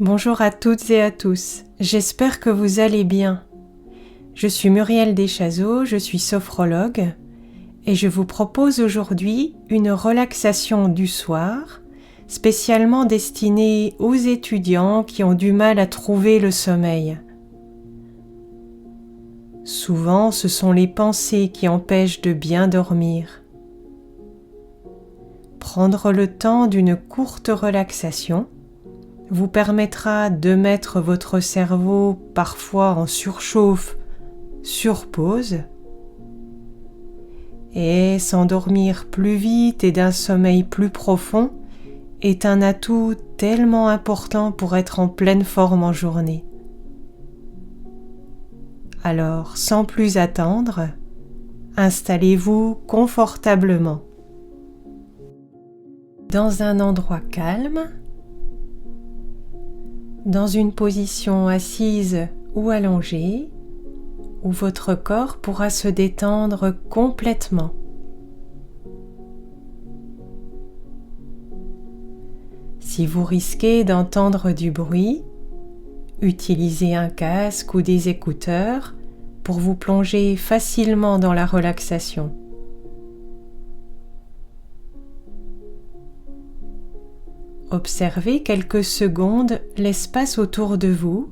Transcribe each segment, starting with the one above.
Bonjour à toutes et à tous, j'espère que vous allez bien. Je suis Muriel Deschazos, je suis sophrologue et je vous propose aujourd'hui une relaxation du soir spécialement destinée aux étudiants qui ont du mal à trouver le sommeil. Souvent, ce sont les pensées qui empêchent de bien dormir. Prendre le temps d'une courte relaxation vous permettra de mettre votre cerveau parfois en surchauffe, sur pause, et s'endormir plus vite et d'un sommeil plus profond est un atout tellement important pour être en pleine forme en journée. Alors, sans plus attendre, installez-vous confortablement dans un endroit calme, dans une position assise ou allongée, où votre corps pourra se détendre complètement. Si vous risquez d'entendre du bruit, utilisez un casque ou des écouteurs pour vous plonger facilement dans la relaxation. Observez quelques secondes l'espace autour de vous,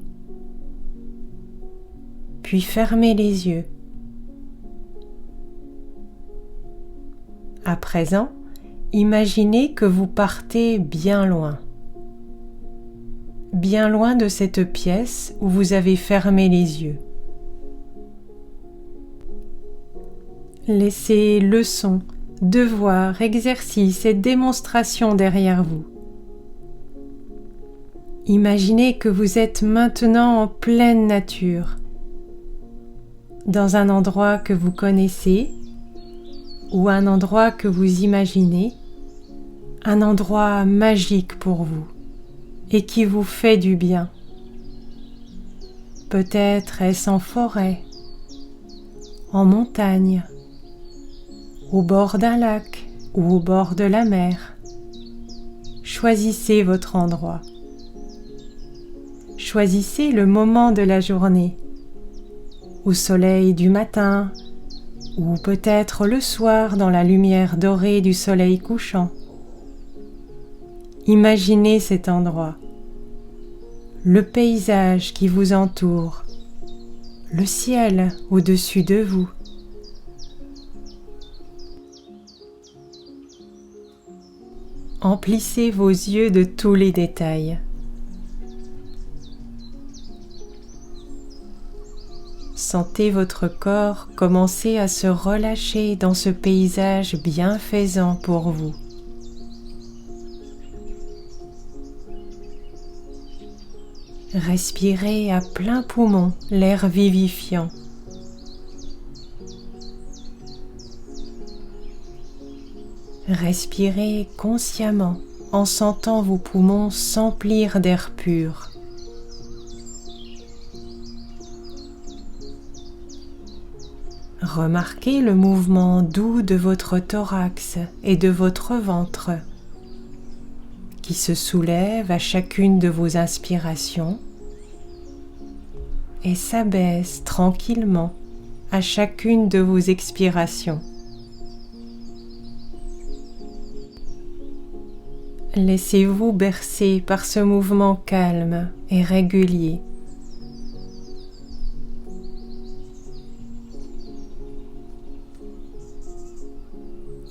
puis fermez les yeux. À présent, imaginez que vous partez bien loin de cette pièce où vous avez fermé les yeux. Laissez leçons, devoirs, exercices et démonstrations derrière vous. Imaginez que vous êtes maintenant en pleine nature, dans un endroit que vous connaissez ou un endroit que vous imaginez, un endroit magique pour vous et qui vous fait du bien. Peut-être est-ce en forêt, en montagne, au bord d'un lac ou au bord de la mer. Choisissez votre endroit. Choisissez le moment de la journée, au soleil du matin ou peut-être le soir dans la lumière dorée du soleil couchant. Imaginez cet endroit, le paysage qui vous entoure, le ciel au-dessus de vous. Emplissez vos yeux de tous les détails. Sentez votre corps commencer à se relâcher dans ce paysage bienfaisant pour vous. Respirez à plein poumon l'air vivifiant. Respirez consciemment en sentant vos poumons s'emplir d'air pur. Remarquez le mouvement doux de votre thorax et de votre ventre qui se soulève à chacune de vos inspirations et s'abaisse tranquillement à chacune de vos expirations. Laissez-vous bercer par ce mouvement calme et régulier.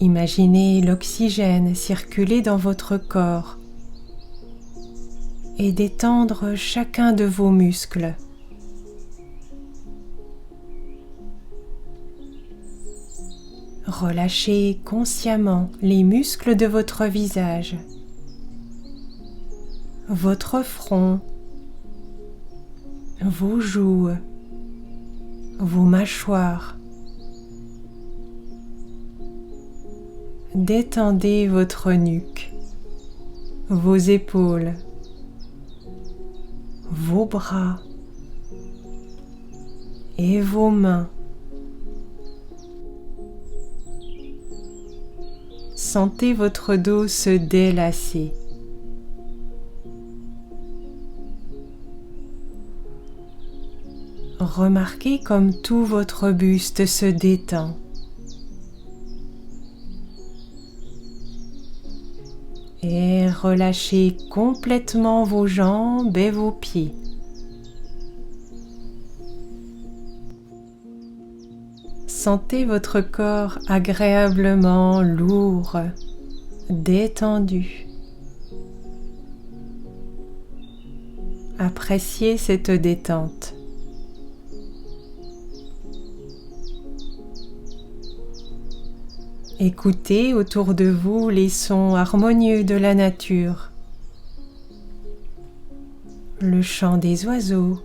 Imaginez l'oxygène circuler dans votre corps et détendre chacun de vos muscles. Relâchez consciemment les muscles de votre visage, votre front, vos joues, vos mâchoires. Détendez votre nuque, vos épaules, vos bras et vos mains. Sentez votre dos se délasser. Remarquez comme tout votre buste se détend. Et relâchez complètement vos jambes et vos pieds. Sentez votre corps agréablement lourd, détendu. Appréciez cette détente. Écoutez autour de vous les sons harmonieux de la nature, le chant des oiseaux,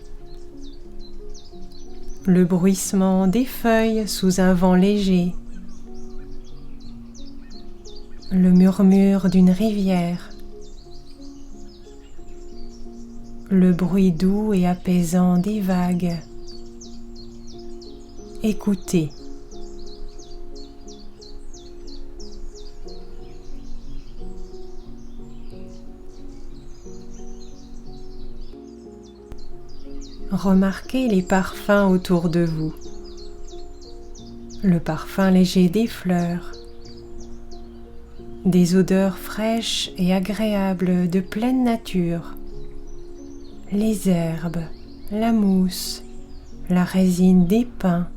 le bruissement des feuilles sous un vent léger, le murmure d'une rivière, le bruit doux et apaisant des vagues. Écoutez. Remarquez les parfums autour de vous. Le parfum léger des fleurs, des odeurs fraîches et agréables de pleine nature, les herbes, la mousse, la résine des pins,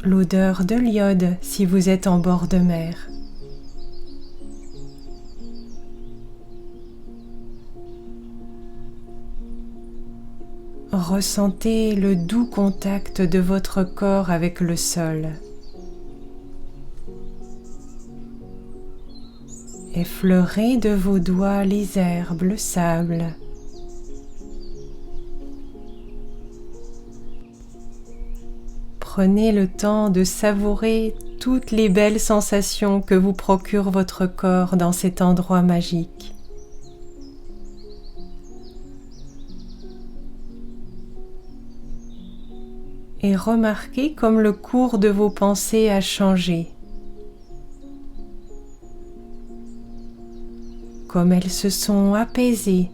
l'odeur de l'iode si vous êtes en bord de mer. Ressentez le doux contact de votre corps avec le sol. Effleurez de vos doigts les herbes, le sable. Prenez le temps de savourer toutes les belles sensations que vous procure votre corps dans cet endroit magique. Et remarquez comme le cours de vos pensées a changé, comme elles se sont apaisées.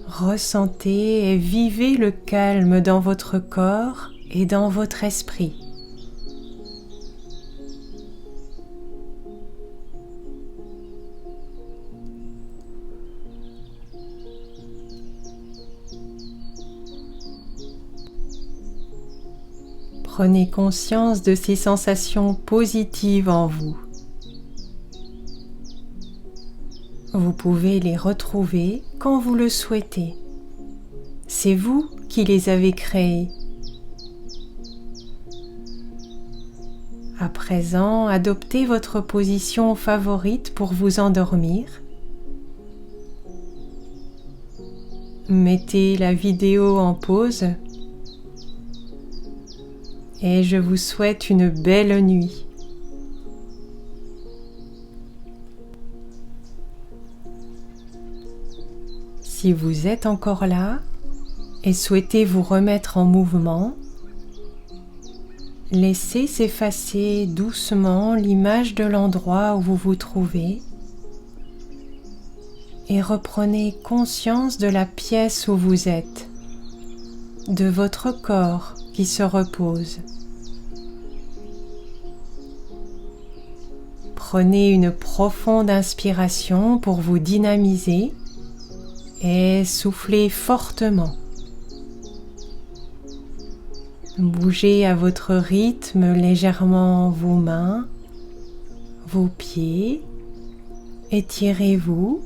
Ressentez et vivez le calme dans votre corps et dans votre esprit. Prenez conscience de ces sensations positives en vous. Vous pouvez les retrouver quand vous le souhaitez. C'est vous qui les avez créées. À présent, adoptez votre position favorite pour vous endormir. Mettez la vidéo en pause. Et je vous souhaite une belle nuit. Si vous êtes encore là et souhaitez vous remettre en mouvement, laissez s'effacer doucement l'image de l'endroit où vous vous trouvez et reprenez conscience de la pièce où vous êtes, de votre corps qui se repose. Prenez une profonde inspiration pour vous dynamiser et soufflez fortement. Bougez à votre rythme légèrement vos mains, vos pieds, étirez-vous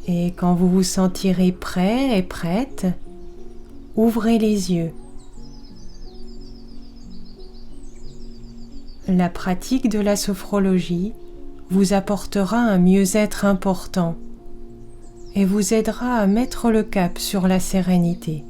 et quand vous vous sentirez prêt et prête, ouvrez les yeux. La pratique de la sophrologie vous apportera un mieux-être important et vous aidera à mettre le cap sur la sérénité.